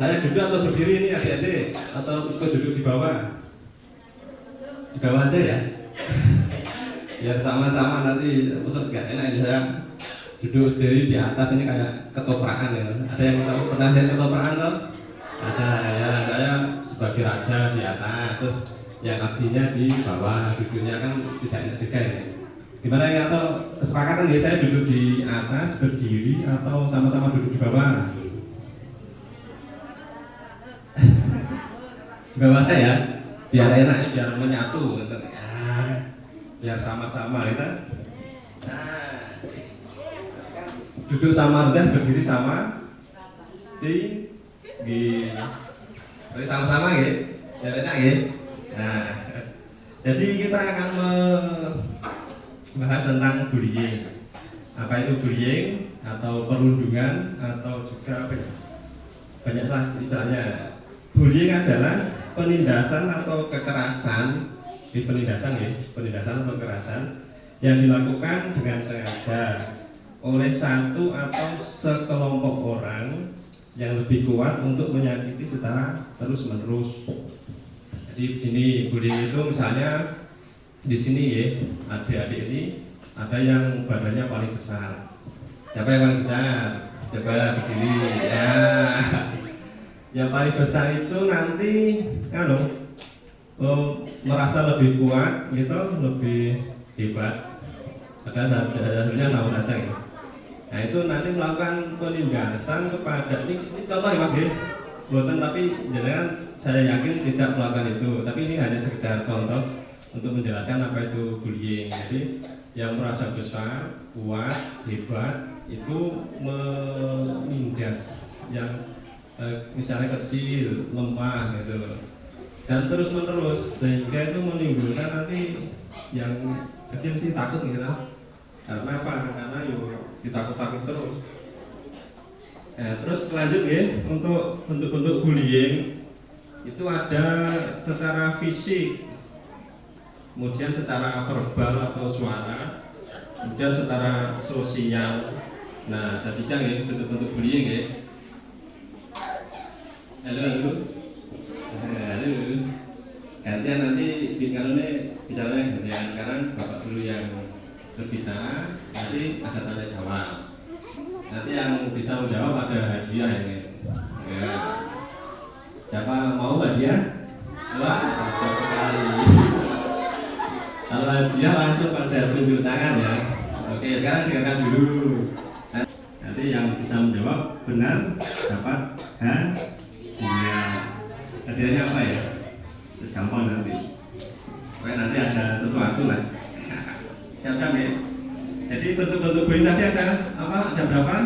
Saya duduk atau berdiri ini adik-adik, atau ikut duduk di bawah? Di bawah aja ya. Biar sama-sama nanti, maksud gak enak ini saya duduk sendiri di atas ini kayak ketoprakan ya. Ada yang tahu pernah lihat ketoprakan toh? Ada ya, saya sebagai raja di atas, terus yang abdinya di bawah, duduknya kan tidak enak juga ya. Gimana ini atau kesepakatan ya saya duduk di atas berdiri atau sama-sama duduk di bawah? Di bawah saya, biar enak, biar menyatu, gitu. Ya, biar sama-sama kita. Nah, duduk sama rendah, berdiri sama tinggi. Jadi sama-sama ya, biar enak ya. Nah, jadi kita akan membahas tentang bullying. Apa itu bullying atau perundungan atau juga apa ya? Banyak istilahnya. Bullying adalah penindasan atau kekerasan, penindasan atau kekerasan yang dilakukan dengan sengaja oleh satu atau sekelompok orang yang lebih kuat untuk menyakiti secara terus-menerus. Jadi ini bullying itu misalnya di sini ya, adik-adik ini ada yang badannya paling besar. Siapa yang paling besar? Coba berdiri ya. Yang paling besar itu nanti merasa lebih kuat gitu, lebih hebat. Padahal hasilnya sama saja ya. Nah itu nanti melakukan penindasan kepada ini contoh ya Mas ya. Buatan tapi jangan saya yakin tidak melakukan itu. Tapi ini hanya sekedar contoh untuk menjelaskan apa itu bullying. Jadi yang merasa besar, kuat, hebat itu menindas yang misalnya kecil, lemah gitu, dan terus menerus sehingga itu menimbulkan nanti yang kecil sih takut gitu. Karena apa? Karena yuk ditakut-takut terus. Terus lanjut ya, untuk bentuk-bentuk bullying itu ada secara fisik, kemudian secara verbal atau suara, kemudian secara sosial. Nah, ada 3 ya bentuk-bentuk bullying ya. Halo. Gantian nanti kalau ini bicaranya gantian. Sekarang Bapak dulu yang berbicara, nanti ada tanya jawab. Nanti yang bisa menjawab ada hadiah ini. Ya. Siapa mau hadiah? Wah, bagus sekali. Kalau hadiah langsung pada tunjuk tangan ya. Oke, sekarang dengarkan dulu. Nanti yang bisa menjawab benar dapat hadiah. Hadiahnya apa ya? Terus gampang nanti. Pokoknya nanti ada sesuatu lah. Siap-siap ya. Jadi bentuk-bentuk bullying tadi ada apa? Ada berapa?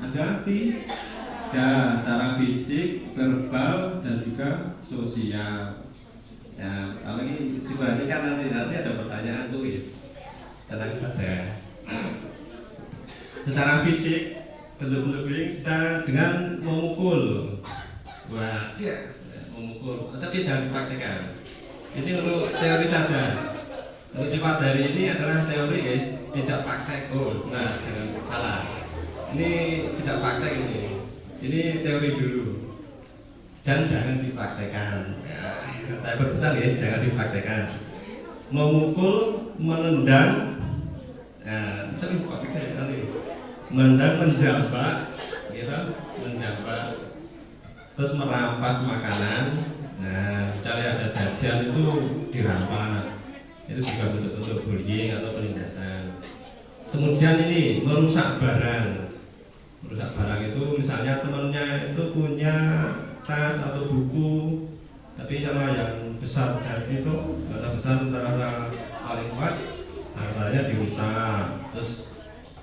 Ada 3, secara fisik, verbal, dan juga sosial. Ya, kalau ini diperhatikan nanti ada pertanyaan tulis. Tenang saja. Secara fisik, bentuk-bentuk bullying bisa dengan memukul. Wah, memukul, tapi jangan dipraktikkan. Ini untuk teori saja. Untuk sifat dari ini adalah teori ya, tidak praktek. Oh, nah jangan salah. Ini tidak praktek ini. Ini teori dulu. Dan jangan dipraktekkan. Ya, saya berpesan ya, jangan dipraktekkan. Memukul, menendang, sering prakteknya nanti. Menendang, menjambak, gitu, menjambak. Terus merampas makanan. Nah, misalnya ada jajan itu dirampas. Itu juga bentuk-bentuk bullying atau penindasan. Kemudian ini merusak barang. Merusak barang itu misalnya temannya itu punya tas atau buku, tapi sama yang besar dari itu, karena besar antara paling kuat, asalnya dirusak, terus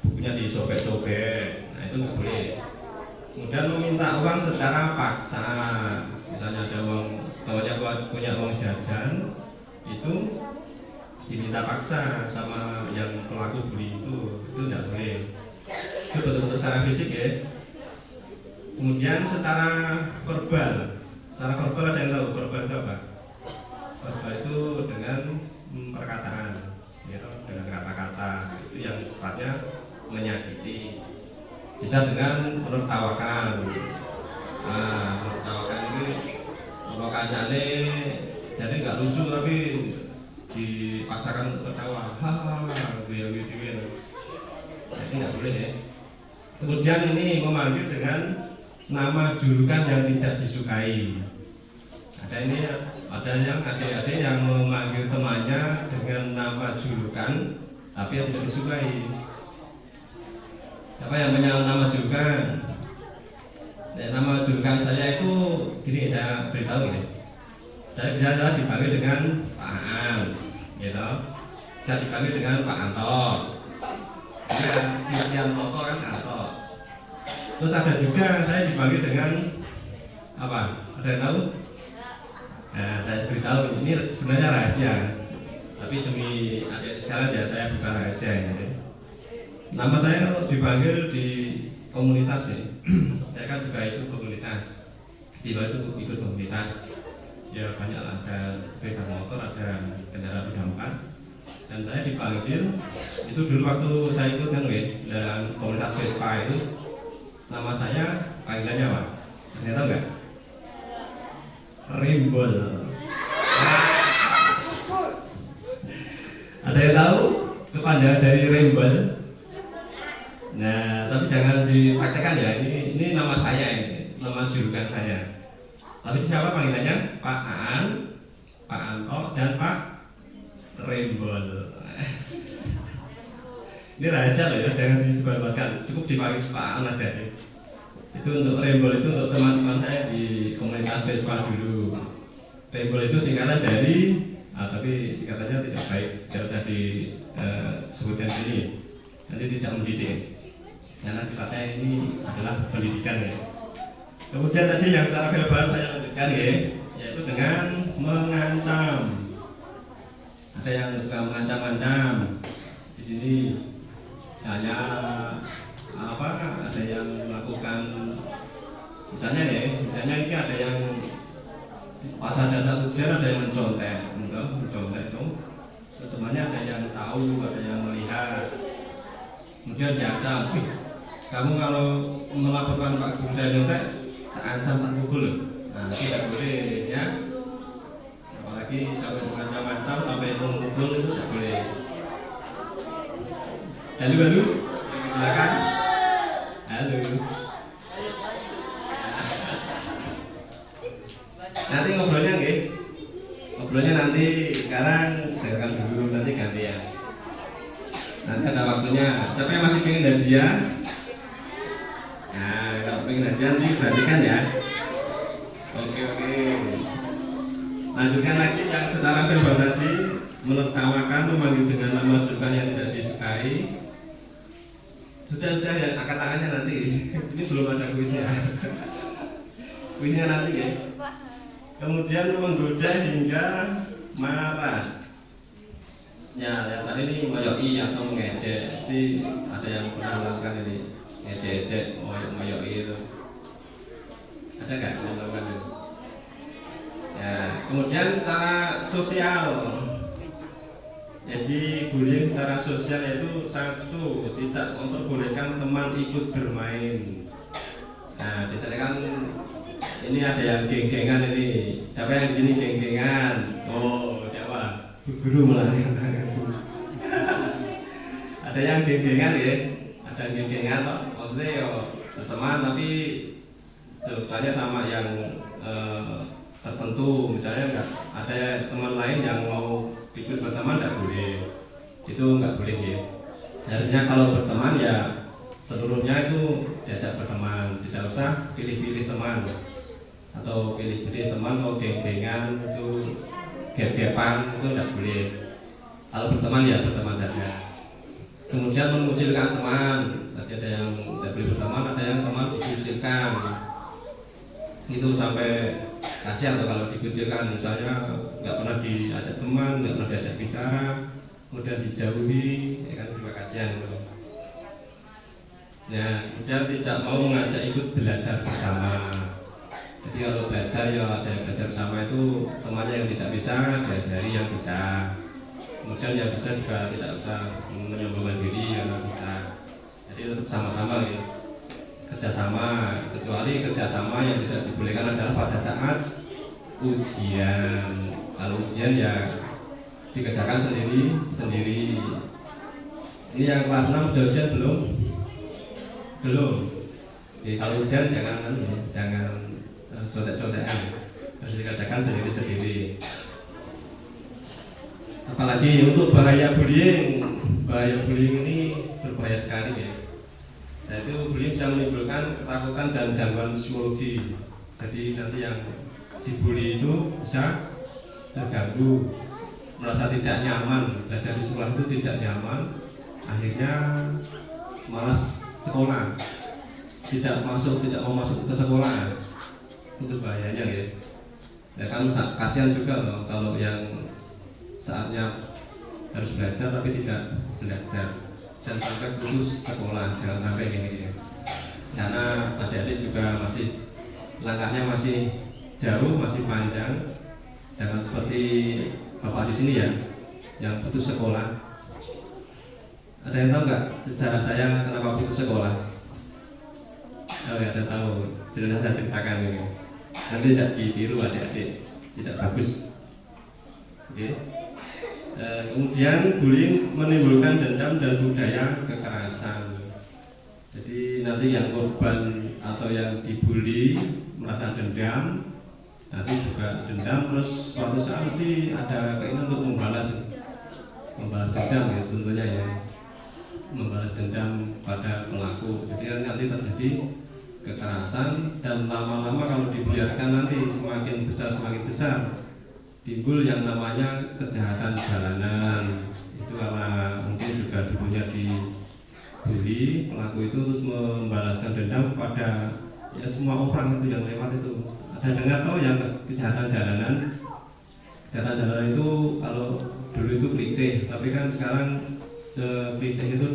bukunya disobek-sobek. Nah itu nggak boleh. Kemudian meminta uang secara paksa. Misalnya ada temannya punya uang jajan, itu diminta paksa sama yang pelaku bully itu tidak boleh. Itu betul-betul secara fisik ya. Kemudian secara verbal ada yang tahu verbal itu apa? Verbal itu dengan perkataan, ya, dengan kata-kata itu yang sifatnya menyakiti. Bisa dengan menertawakan, kancane jadi nggak lucu tapi dipaksakan untuk ketawa, hahaha, gitu. Jadi nggak boleh ya. Kemudian ini memanggil dengan nama julukan yang tidak disukai. Ada yang adik-adik yang memanggil temannya dengan nama julukan tapi yang tidak disukai. Siapa yang punya nama julukan? Nama julukan saya itu gini, saya beritahu ya. Saya bisa dipanggil dengan Pak Aan, gitu. Bisa dipanggil dengan Pak Anto. Yang Toto kan Anto. Terus ada juga saya dipanggil dengan apa? Ada yang tahu? Nah, saya beritahu ini sebenarnya rahasia. Tapi demi adik sekalian ya saya bukan rahasia ini. Nama saya kalau dipanggil di komunitas ya. Saya kan juga ikut komunitas. Di bawah itu ikut komunitas. Ya banyak lah, ada sepeda motor, ada kendaraan roda 4. Dan saya dipanggil itu dulu waktu saya ikut kan dalam komunitas Vespa itu, nama saya panggilannya apa? Anda tahu nggak? Rembol. Ada yang tahu kepanjangan dari rembol? Nah, tapi jangan dipraktekkan ya. Ini nama saya ini, nama julukan saya. Tapi siapa panggilannya? Pak Aan, Pak Anto, dan Pak Rembol. Ini rahasia loh ya, jangan disebarluaskan. Cukup dipanggil Pak Aan aja ya. Itu untuk Rembol itu untuk teman-teman saya di komunitas Vespa dulu. Rembol itu singkatan dari, tapi singkatannya tidak baik, tidak usah disebutkan sini. Nanti tidak mendidik. Karena sifatnya ini adalah pendidikan ya. Kemudian tadi yang secara verbal saya lanjutkan ya, yaitu dengan mengancam. Ada yang suka mengancam-ancam. Di sini misalnya apa? Ada yang melakukan, misalnya ini ada yang pas ada satu sosial ada yang mencontek itu. Temannya ada yang tahu, ada yang melihat. Kemudian diancam, kamu kalau melaporkan Pak Guru saya nyontek, tak ancam tak pukul. Nah, tidak boleh ya. Apalagi sampai mengancam-ancam sampai memukul itu tidak boleh. Halo, silakan. Halo. Nanti ngobrolnya nggih. Ngobrolnya nanti sekarang dengarkan dulu, nanti gantian. Nanti ada waktunya. Siapa yang masih pengen hadiah? Nah, kalau pengen hadiah diperhatikan ya. Oke. Lanjutkan lagi yang secara verbal tadi, menertawakan, memanggil dengan nama julukan yang tidak disukai. Sudah ya, angkat tangannya nanti. Ini belum ada kuisnya. Kuisnya nanti ya. Kemudian menggoda hingga marah. Ya, yang tadi ini moyoi atau mengejek. Jadi ada yang pernah melakukan ini ngejek, moyoi itu. Ada nggak yang melakukan itu? Ya, kemudian secara sosial. Jadi bullying secara sosial itu satu, tidak memperbolehkan teman ikut bermain. Nah, biasanya kan ini ada yang geng-gengan ini. Siapa yang gini geng-gengan? Oh, siapa? Guru malah. Ada yang geng-gengan ya, ada yang geng-gengan toh. Maksudnya ya teman tapi sebenarnya sama yang tertentu. Misalnya enggak ada teman lain yang mau ikut berteman enggak boleh. Itu enggak boleh ya. Seharusnya kalau berteman ya seluruhnya itu diajak berteman, tidak usah pilih-pilih teman atau pilih-pilih teman atau geng-gengan itu gep-gepan itu tidak boleh. Kalau berteman ya berteman saja. Kemudian mengucilkan teman, tadi ada yang tidak boleh berteman, ada yang teman dikucilkan. Itu sampai kasihan tuh kalau dikucilkan, misalnya nggak pernah diajak teman, nggak pernah diajak bicara, kemudian dijauhi, ya kan juga kasihan gitu. Ya, kemudian tidak mau mengajak ikut belajar bersama. Jadi kalau belajar ya ada yang belajar bersama itu temannya yang tidak bisa diajari yang bisa. Kemudian yang bisa juga tidak usah menyombongkan diri yang tidak bisa. Jadi tetap sama-sama ya. Kerjasama, kecuali kerjasama yang tidak dibolehkan adalah pada saat ujian. Kalau ujian ya dikerjakan sendiri. Ini yang kelas 6 sudah ujian belum? Belum. Jadi kalau ujian jangan contek-contekan, harus dikerjakan sendiri. Apalagi untuk bahaya bullying ini berbahaya sekali ya. Yaitu bullying bisa menimbulkan ketakutan dan gangguan psikologi. Jadi nanti yang dibully itu bisa terganggu, merasa tidak nyaman, belajar di sekolah itu tidak nyaman, akhirnya malas sekolah, tidak mau masuk ke sekolah. Itu bahayanya ya. Ya kan kasihan juga loh kalau yang saatnya harus belajar tapi tidak belajar dan sampai putus sekolah, jangan sampai gini ya. Karena adik-adik juga langkahnya masih jauh, masih panjang. Jangan seperti bapak di sini ya, yang putus sekolah. Ada yang tahu nggak sejarah saya kenapa putus sekolah? Oh ya, ada tahu. Jadi saya ceritakan ini. Nanti tidak ditiru adik-adik, tidak bagus. Oke. Kemudian bullying menimbulkan dendam dan budaya kekerasan. Jadi nanti yang korban atau yang dibully merasa dendam, nanti juga dendam, terus suatu saat nanti ada keinginan untuk membalas dendam ya, tentunya ya, membalas dendam pada pelaku. Jadi nanti terjadi kekerasan dan lama-lama kalau dibiarkan nanti semakin besar timbul yang namanya kejahatan jalanan. Itu karena mungkin juga dulunya dibully, pelaku itu terus membalaskan dendam pada ya semua orang itu yang lewat itu. Ada dengar tahu yang kejahatan jalanan? Kejahatan jalanan itu kalau dulu itu kelitih, tapi kan sekarang kelitih itu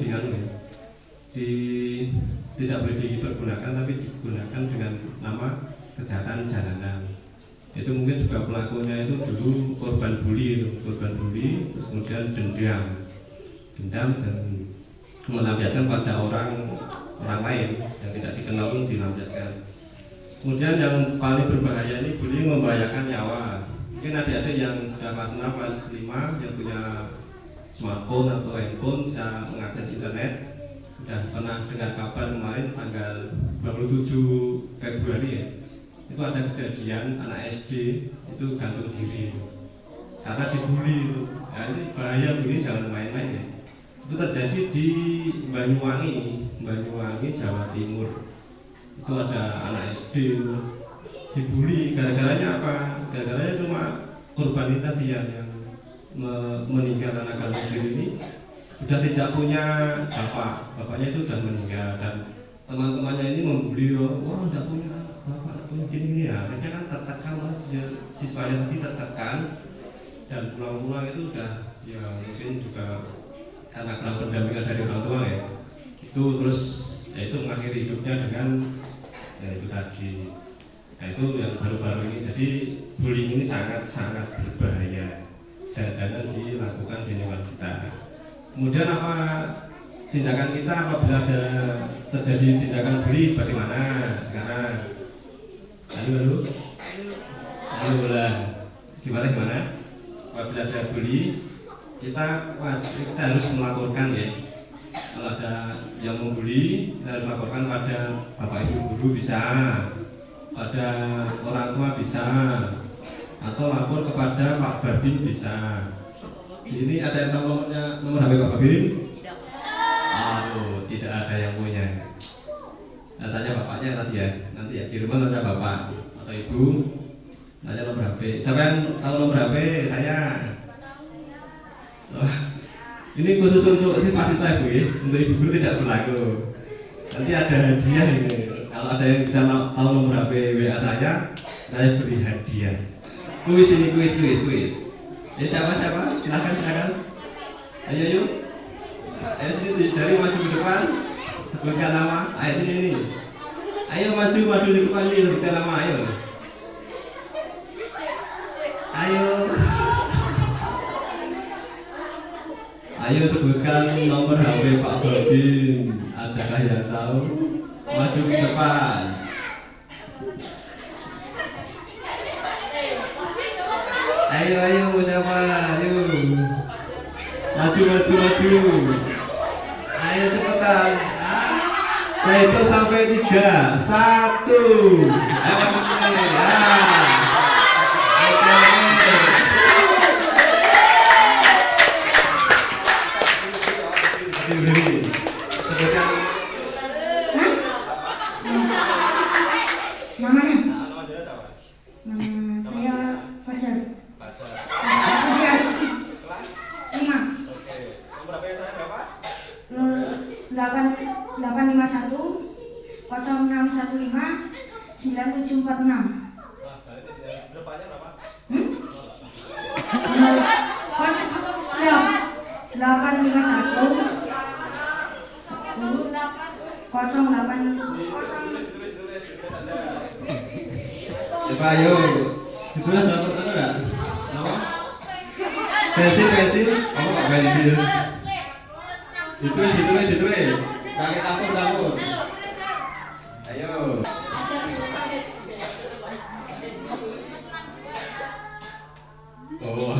tidak boleh dipergunakan, tapi digunakan dengan nama kejahatan jalanan. Itu mungkin juga pelakunya itu dulu korban bully, terus kemudian dendam dan melampiaskan pada orang lain yang tidak dikenal pun dilampiaskan. Kemudian yang paling berbahaya ini bullying membahayakan nyawa. Mungkin adik-adik yang sudah kelas 6, kelas 5 yang punya smartphone atau handphone bisa mengakses internet. Sudah pernah dengar kabar kemarin tanggal 27 Februari ya, itu ada kejadian anak SD itu gantung diri karena dibully itu. Nah, ini bahaya bullying, jangan main-main ya. Itu terjadi di Banyuwangi, Jawa Timur. Itu ada anak SD dibully, gara-garanya apa? Gara-garanya cuma korban tadi yang meninggal anak gantung diri ini sudah tidak punya bapaknya itu sudah meninggal, dan teman-temannya ini membuli, wah tidak punya bapak, punya gini ya. Akhirnya kan tertekan, siswanya tadi tertekan dan pulang-pulang itu udah ya mungkin juga karena kurang pendampingan dari orang tua ya, itu terus ya itu mengakhiri hidupnya dengan ya itu tadi. Nah itu yang baru-baru ini. Jadi bullying ini sangat berbahaya dan jangan dilakukan di lingkungan kita. Kemudian apa tindakan kita apabila ada terjadi tindakan bully, bagaimana sekarang? Halo lah, gimana? Apabila ada bully, kita harus melaporkan ya. Kalau ada yang membuli, kita harus laporkan pada bapak ibu guru bisa, pada orang tua bisa, atau lapor kepada Pak Babin bisa. Di sini ada yang tahu nomor HP Pak Babin? Tidak. Aduh, tidak ada yang punya. Tanya bapaknya tadi ya, nanti ya di rumah tanya bapak atau ibu, tanya nomor HP. Siapa yang tahu nomor HP saya? Ini khusus untuk siswa-siswa ibu ya, untuk ibu guru tidak berlaku. Nanti ada hadiah ini. Kalau ada yang bisa tahu nomor HP WA saya beri hadiah. Kuis ini, kuis. Ya siapa? Silakan. Ayo yuk. Ayo sini, jari maju ke depan. Sebutkan nama. Ayo sini nih. Ayo maju di depan ini, sebutkan nama. Ayo sebutkan nomor HP Pak Babin. Adakah yang tahu? Maju ke depan. Ayo siapa? Ayo. Maju. Ayo cepetan. Saya itu sampai 3, 1. Ayo maju. Namanya? Nama saya Fajar. Fajar Rizky. 5. Oke. Nomor HP saya berapa? 851 0615 9746. Wah, berarti depannya berapa? 851 08. Coba ayo. Itulah dapat enggak? Nama? Pensil. Oh, pensil. Ditulis. Pakai dapur. Ayo. Oh.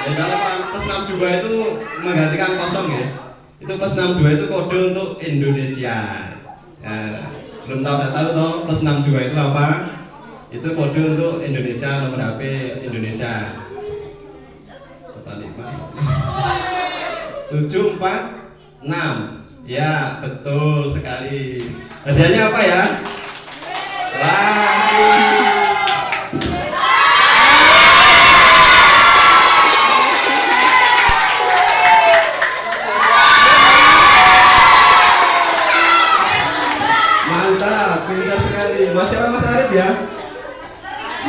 Ya, kalau plus 62 itu menggantikan kosong ya. Itu plus 62 itu kode untuk Indonesia. Ya, belum tahu toh plus 62 itu apa? Itu kode untuk Indonesia, nomor HP Indonesia. Total 746. Ya, betul sekali. Hadiahnya apa ya? Wah. Pintar sekali. Mas siapa? Mas Arif ya?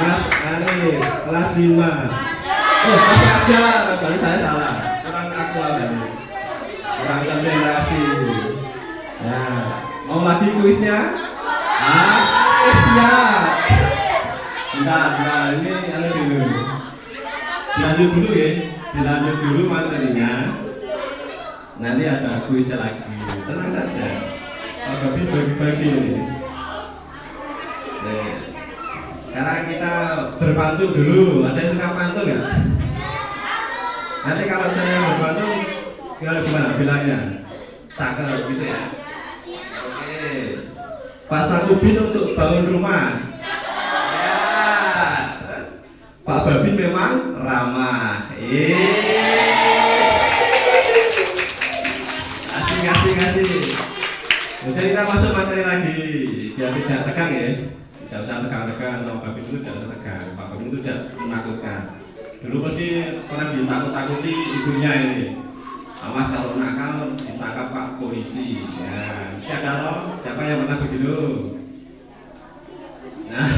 Mas Arif, kelas 5. Oh, Mas Ajar. Berarti saya salah. Kurang aktual ya. Kurang konsentrasi. Nah, mau lagi kuisnya? Siap. Bentar. Ini ada dulu. Dilanjut dulu materinya. Nanti ada kuisnya lagi. Tenang saja. Tapi bagi-bagi ini. Sekarang kita berpantun dulu. Ada yang suka pantun nggak? Nanti kalau saya berpantun, gimana bilangnya? Cakep gitu ya. Oke. Pasang ubin untuk bangun rumah. Ya. Terus Pak Babin memang ramah. Asik. Jadi kita masuk materi lagi, biar tidak tegang ya. Tidak usah tegang-tegang, sama Babin itu tidak usah tegang. Pak Babin itu tidak menakutkan. Dulu pasti pernah ditakut-takuti ibunya ini. Awas kalau nakal ditangkap Pak polisi. Ya, ada loh. Siapa yang pernah begitu? Nah,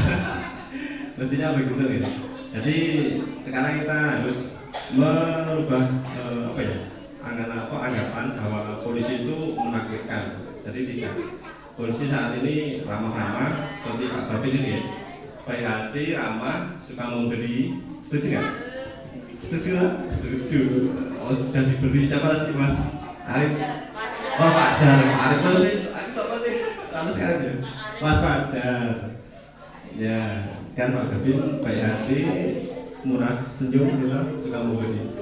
mestinya begitu ya. Jadi sekarang kita harus merubah anggapan bahwa polisi itu menakutkan. Jadi tidak. Polisi saat ini ramah-ramah seperti Pak Babin ini ya. Baik hati, ramah, suka memberi. Setuju nggak? Setuju. Oh, sudah diberi siapa tadi Mas Arif? Oh, Pak Jar. Arif siapa sih? Lama sekarang ya. Mas Fajar. Ya, kan Pak Babin baik hati, murah senyum gitu, suka memberi.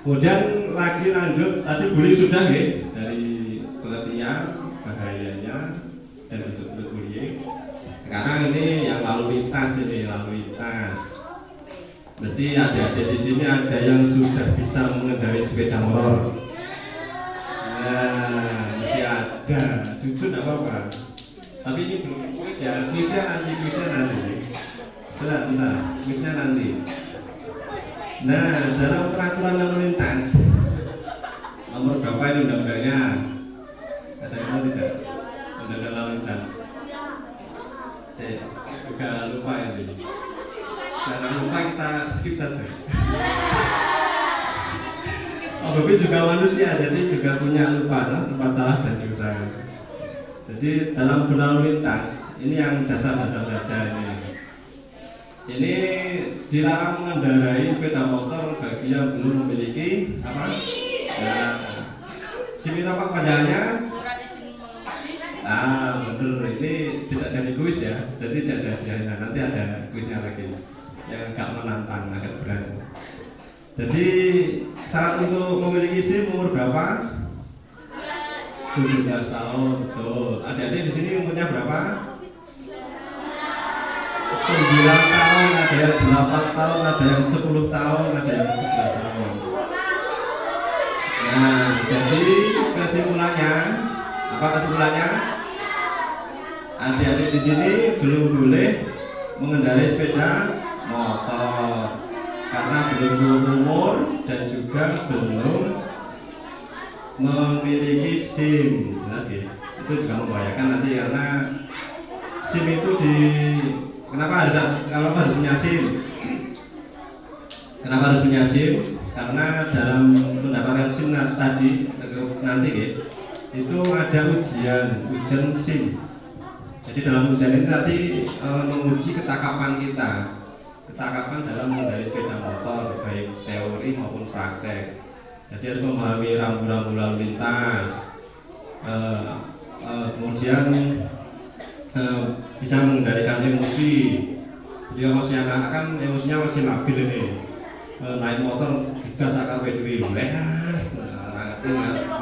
Kemudian lagi lanjut, tadi bullying sudah ya, dari pengertian bahayanya dan bentuk-bentuk bullying. Sekarang ini yang lalu lintas. Mesti ada di sini ada yang sudah bisa mengendarai sepeda motor. Nah, mesti ada. Jujur tidak apa-apa. Tapi ini belum kuis ya. Kuisnya nanti. Bentar. Kuisnya nanti. Nah, dalam peraturan lalu lintas nomor berapa ini undang-undangnya? Ada yang tahu tidak? Undang-undang lalu lintas. Saya juga lupa ini. Jangan lupa kita skip saja. Babin juga manusia, jadi juga punya lupa salah dan dosa. Jadi dalam berlalu lintas ini yang dasar-dasar saja ini. Ini dilarang mengendarai sepeda motor bagi yang belum memiliki apa? Nah, SIM itu apa panjangnya? Betul, ini tidak jadi kuis ya, jadi tidak ada hadiahnya, nanti ada kuisnya lagi yang agak menantang, agak berat. Jadi syarat untuk memiliki SIM umur berapa? 17 tahun, betul. Adik-adik di sini umurnya berapa? 9 tahun, ada yang 8 tahun, ada yang 10 tahun, ada yang 11 tahun. Nah, jadi kesimpulannya, apa kesimpulannya? Adik-adik di sini belum boleh mengendarai sepeda motor karena belum umur dan juga belum memiliki SIM. Jelas ya? Itu juga membahayakan nanti karena SIM itu kenapa harus punya SIM? Kenapa harus punya SIM? Karena dalam mendapatkan SIM tadi nanti ya, itu ada ujian SIM. Jadi dalam ujian ini nanti menguji kecakapan kita, kecakapan dalam mengendarai sepeda motor baik teori maupun praktek. Jadi harus memahami rambu-rambu lalu lintas, kemudian bisa mengendalikan emosi. Jadi kalau masih anak kan emosinya masih labil ini, naik motor gas akar peduli les,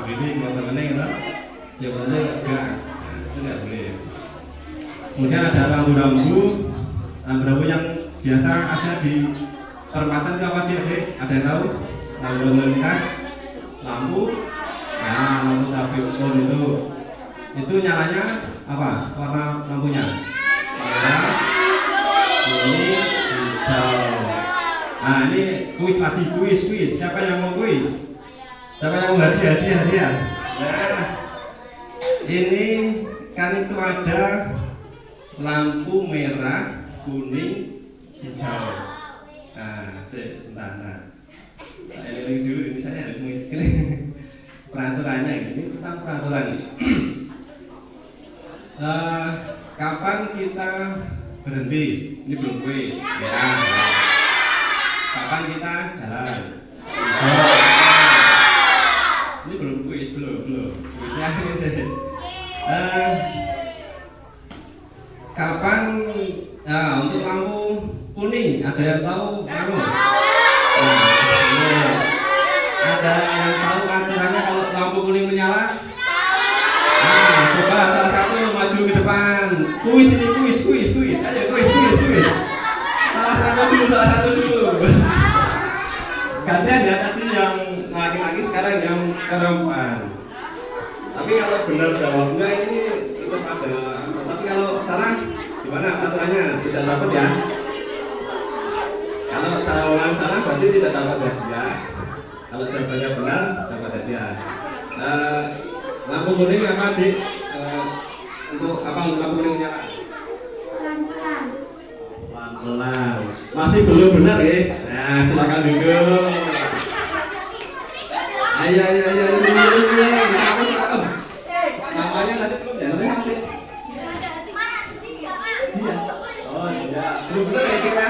ini motor ini kan, siapa gas, itu nggak boleh. Kemudian ada rambu-rambu yang biasa ada di perempatan itu apa dia? Ada yang tahu? Lalu lintas, lampu, nah lampu sapi ukur itu nyalanya apa? Warna lampunya? Merah, kuning, hijau. Nah ini kuis lagi kuis. Siapa yang mau kuis? Siapa yang mau hadiah? Nah ini kan itu ada lampu merah, kuning, hijau. Nah, sebentar. Ini dulu, ini saya harus mengikuti peraturannya. Ini tentang peraturan ini. Kapan kita berhenti? Ini belum kuis. Ya. Kapan kita jalan? Ini belum kuis, belum. Kuisnya ini. Kapan untuk lampu kuning ada yang tahu? Ada yang tahu aturannya kalau lampu kuning menyala? Coba salah satu maju ke depan. Kuis. Ayo kuis. Salah satu dulu. Gantian ya, tadi yang laki-laki sekarang yang perempuan. Tapi kalau benar jawabnya ini tetap ada. Tapi kalau salah gimana aturannya? Tidak dapat ya. Kalau salah salah berarti tidak dapat hadiah. Kalau jawabannya benar dapat hadiah. Lampu kuning apa dik? Untuk apa lampu kuning nyala? Pelan-pelan. Masih belum benar ya? Nah silakan duduk. Ayo. Namanya tadi belum ya? Oh iya, belum benar ya kita?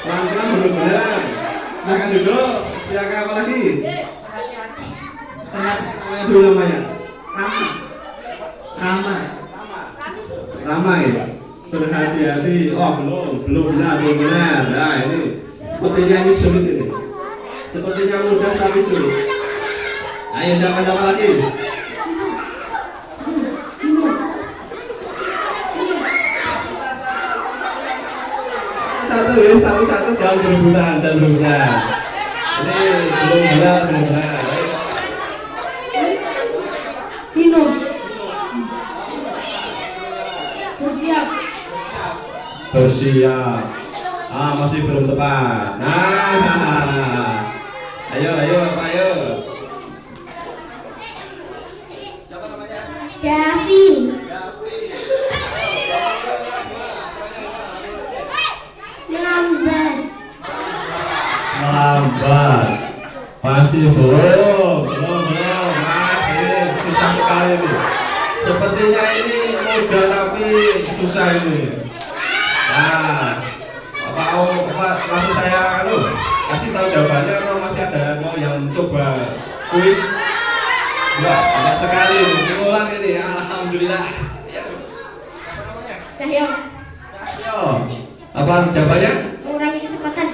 Pelan-pelan belum benar. Silakan duduk. Silakan apa lagi? Namanya dulu namanya. Rama ya. Berhati-hati. Oh belum benar. Nah ini sepertinya ini sulit ini. Sepertinya mudah tapi sulit. Ayo siapa lagi? Satu jangan berebutan. Ini belum benar. Bersiap. Masih belum tepat. Nah. Ayo. Siapa namanya? Gavin. Lambat. Masih belum. Masih susah sekali ini. Sepertinya ini mudah tapi susah ini. Nah, langsung saya kasih tahu jawabannya atau masih ada yang coba kuis? Enggak, banyak sekali. Ulang ini. Alhamdulillah. Cahyo. Cahyo. Apa jawabannya? Mengurangi kecepatan.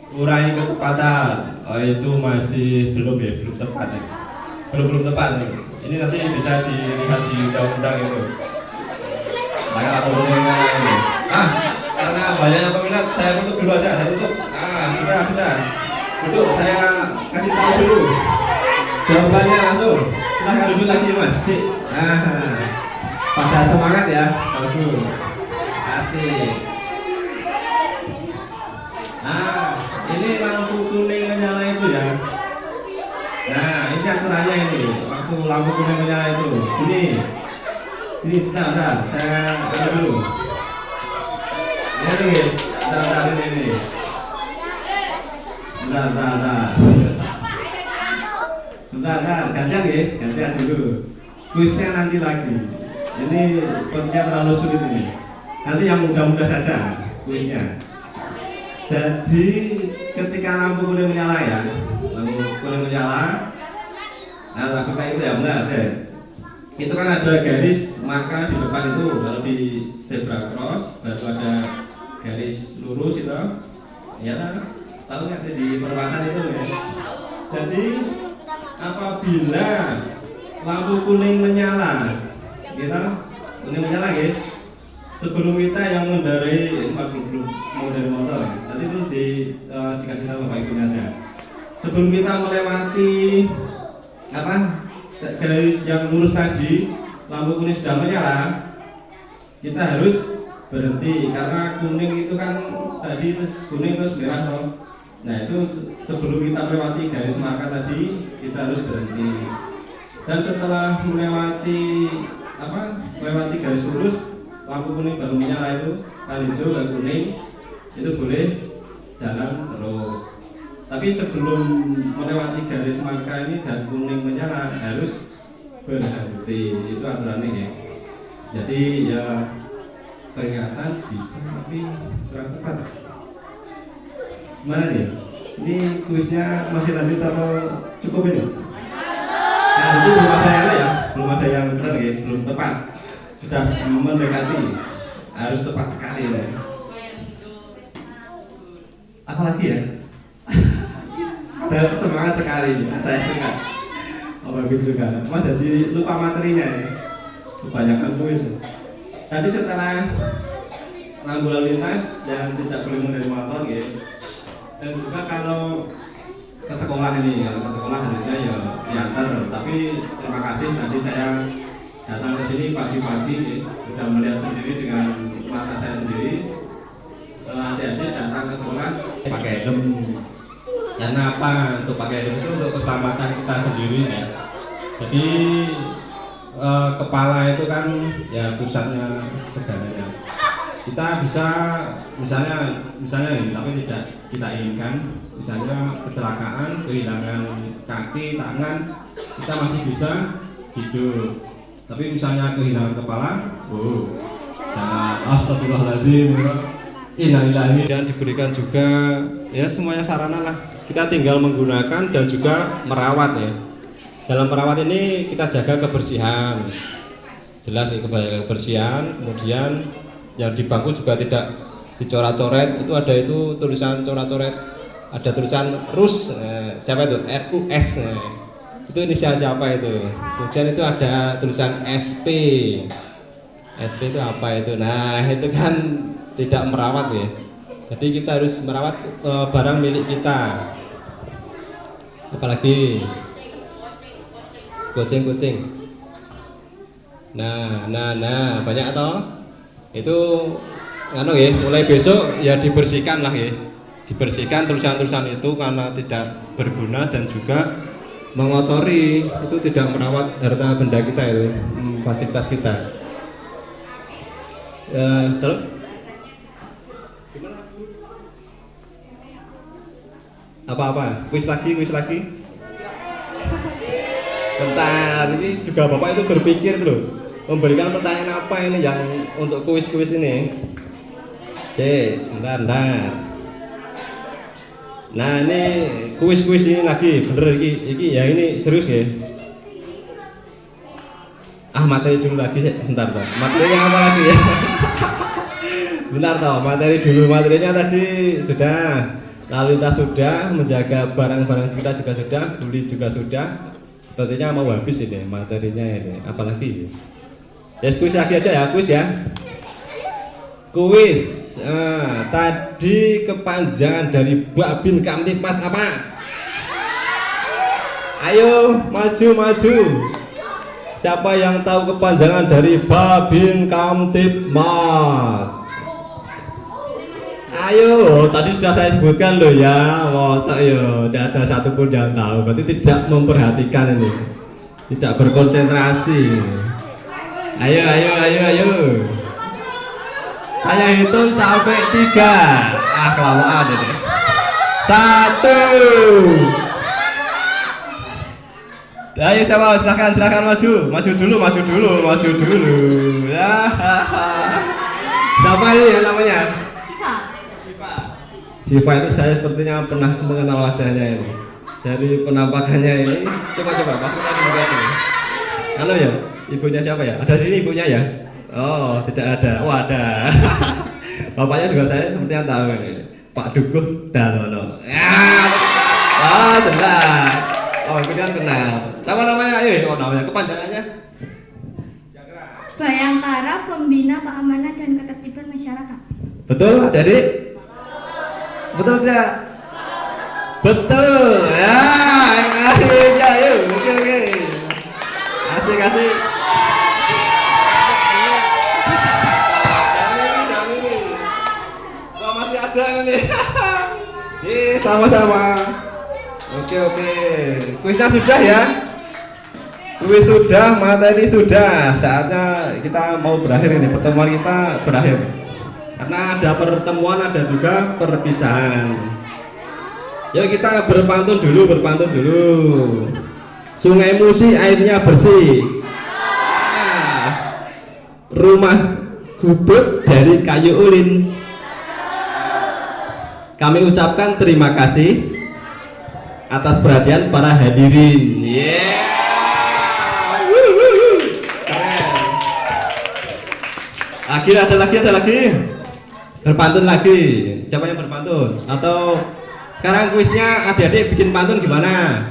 Kurangi kecepatan. Oh, itu masih belum ya, belum tepat ya. Belum tepat nih. Ini nanti bisa dilihat di undang-undang itu. Saya apa bolehnya ini? Karena banyaknya peminat, saya tutup dulu aja. Saya tutup. Sudah. Duduk, saya kasih tahu dulu. Jawabannya langsung. Silahkan duduk lagi Mas. Pada semangat ya. Bagus. Asik. Ini lampu kuning menyala itu ya. Nah, ini aturannya ini. Waktu lampu kuning menyala itu. Ini sebentar, saya lihat dulu. Ini, sebentar ini. Sebentar, gantian ya, gantian dulu. Kuisnya nanti lagi. Ini sepertinya terlalu sulit ini. Nanti yang mudah-mudah saja kuisnya. Jadi ketika lampu kuning menyala ya, lampu kuning menyala, nah lakukan itu ya benar deh. Itu kan ada garis marka di depan itu, kalau di zebra cross baru ada garis lurus itu, ya tahu nggak di perempatan itu ya. Jadi apabila lampu kuning menyala, kuning menyala ya. Sebelum kita yang mengendarai mengendarai motor, nanti itu dikasih tahu Bapak Ibunya aja. Sebelum kita melewati garis yang lurus tadi, lampu kuning sudah menyala, kita harus berhenti karena kuning itu kan tadi kuning terus merah toh. Nah itu sebelum kita melewati garis marka tadi, kita harus berhenti. Dan setelah melewati garis lurus, lampu kuning baru menyala itu, kan hijau dan kuning itu boleh jalan terus. Tapi sebelum melewati garis marka ini dan kuning menyala harus berhenti. Itu aturannya ya. Jadi ya peringatan bisa tapi kurang tepat. Mana nih? Ini kuisnya masih lanjut atau cukup ini? Nah itu belum ada yang benar ya, belum tepat. Sudah mendekati, harus tepat sekali ya. Apalagi ya? Dan semangat sekali, saya suka. Bagus juga. Cuma jadi lupa materinya ya. Kebanyakan kuis. Tadi setelah lampu lalu lintas dan tidak boleh mengendarai motor ya. Dan juga kalau ke sekolah ini, kalau ke sekolah harusnya ya diantar. Tapi terima kasih tadi saya datang ke sini pagi-pagi sudah melihat sendiri dengan mata saya sendiri. Adik-adik datang ke sekolah pakai helm. Karena apa? Untuk pakai helm itu untuk keselamatan kita sendiri ya. Jadi kepala itu kan ya pusatnya segalanya. Kita bisa misalnya ini, tapi tidak kita inginkan, misalnya kecelakaan, kehilangan kaki, tangan, kita masih bisa hidup. Tapi misalnya kehilangan kepala, jangan astagfirullahaladzim, innalillahi. Dan diberikan juga ya semuanya sarana lah. Kita tinggal menggunakan dan juga merawat ya. Dalam merawat ini kita jaga kebersihan, jelas ya, kebersihan. Kemudian yang di bangku juga tidak dicoret-coret. Itu ada itu tulisan coret-coret, ada tulisan RUS, siapa itu? RUS. Itu inisial siapa itu? Kemudian itu ada tulisan SP. SP itu apa itu? Nah itu kan tidak merawat ya. Jadi kita harus merawat barang milik kita. Apalagi kucing-kucing. Nah banyak toh. Itu anu ya, mulai besok ya dibersihkan lah ya. Dibersihkan tulisan-tulisan itu karena tidak berguna dan juga mengotori, itu tidak merawat harta benda kita itu, fasilitas kita. Terus apa-apa? Kuis lagi. Bentar, ini juga Bapak itu berpikir loh, memberikan pertanyaan apa ini yang untuk kuis-kuis ini. Sebentar. Nah ini kuis-kuis ini lagi bener iki ya, ini serius ya. Materi dulu lagi sebentar. Materinya apa lagi ya? Bentar toh, materi dulu. Materinya tadi sudah, lalu lintas sudah, menjaga barang-barang kita juga sudah, bully juga sudah. Sepertinya mau habis ini materinya ini. Apalagi? Ya kuis lagi aja ya, kuis ya. Kuis. Tadi kepanjangan dari Babin Kamtipmas apa? Ayo maju. Siapa yang tahu kepanjangan dari Babin Kamtipmas? Ayo, tadi sudah saya sebutkan loh ya. Masa ya, tidak ada satupun yang tahu. Berarti tidak memperhatikan ini, tidak berkonsentrasi. Ayo. Saya hitung sampai 3. Kelamaan ini. 1. Ayo siapa? Silahkan maju dulu. Ya. Siapa ini yang namanya? Siva itu saya sepertinya pernah mengenal wajahnya ini. Dari penampakannya ini, coba masukkan dilihat ini. Halo ya, ibunya siapa ya? Ada di sini ibunya ya? Oh, tidak ada. Oh, ada. Bapaknya juga saya sepertinya tahu ini. Pak Dukuh Darmono. Oh, jelas. Oh, itu kan kenal. Siapa namanya? Ayo, namanya kepanjangannya. Bayangkara Pembina Keamanan dan Ketertiban Masyarakat. Betul, Adik? Betul tidak? Betul. Ya, akhirnya yuk. Oke. Asik. Yang ini. Wah, masih ada ini. Sama-sama. Oke. Kuisnya sudah ya? Kuis sudah, materi sudah. Saatnya kita mau berakhir ini. Pertemuan kita berakhir. Karena ada pertemuan, ada juga perpisahan. Yuk kita berpantun dulu. Sungai Musi airnya bersih. Rumah gubuk dari kayu ulin. Kami ucapkan terima kasih atas perhatian para hadirin. Keren. Ada lagi. Berpantun lagi. Siapa yang berpantun? Atau sekarang kuisnya adik-adik bikin pantun gimana?